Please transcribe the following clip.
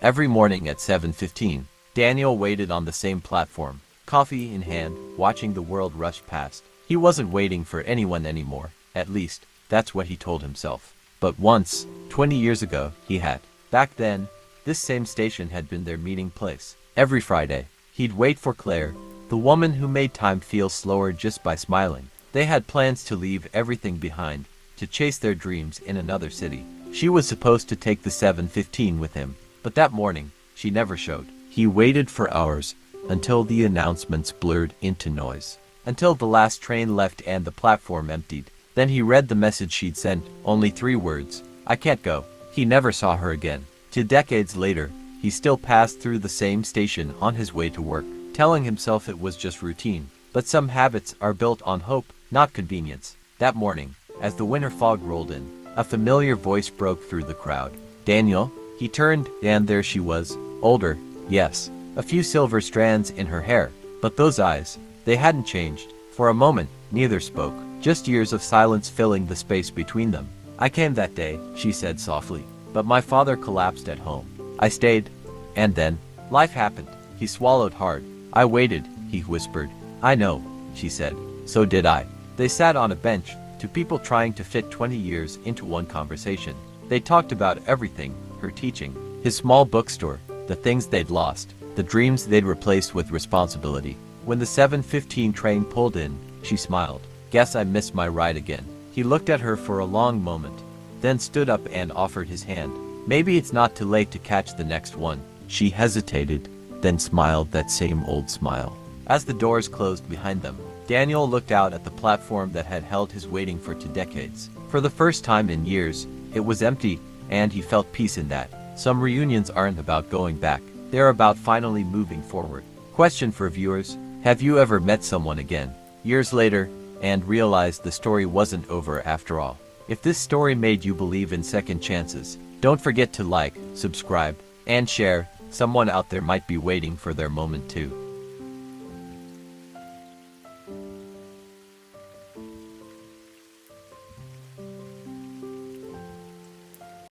Every morning at 7:15, Daniel waited on the same platform, coffee in hand, watching the world rush past. He wasn't waiting for anyone anymore, at least, that's what he told himself. But once, 20 years ago, he had. Back then, this same station had been their meeting place. Every Friday, he'd wait for Claire, the woman who made time feel slower just by smiling. They had plans to leave everything behind, to chase their dreams in another city. She was supposed to take the 7:15 with him, but that morning, she never showed. He waited for hours, until the announcements blurred into noise. Until the last train left and the platform emptied. Then he read the message she'd sent, only 3 words. I can't go. He never saw her again. 2 decades later, he still passed through the same station on his way to work, telling himself it was just routine. But some habits are built on hope, not convenience. That morning, as the winter fog rolled in, a familiar voice broke through the crowd. Daniel? He turned, and there she was. Older, yes. A few silver strands in her hair. But those eyes, they hadn't changed. For a moment, neither spoke. Just years of silence filling the space between them. I came that day, she said softly. But my father collapsed at home. I stayed. And then, life happened. He swallowed hard. I waited, he whispered. I know, she said. So did I. They sat on a bench, 2 people trying to fit 20 years into one conversation. They talked about everything, her teaching, his small bookstore, the things they'd lost, the dreams they'd replaced with responsibility. When the 7:15 train pulled in, she smiled. Guess I missed my ride again. He looked at her for a long moment, then stood up and offered his hand. Maybe it's not too late to catch the next one. She hesitated, then smiled that same old smile. As the doors closed behind them, Daniel looked out at the platform that had held his waiting for 2 decades. For the first time in years, it was empty, and he felt peace in that. Some reunions aren't about going back. They're about finally moving forward. Question for viewers: have you ever met someone again, years later, and realized the story wasn't over after all? If this story made you believe in second chances, don't forget to like, subscribe, and share. Someone out there might be waiting for their moment too.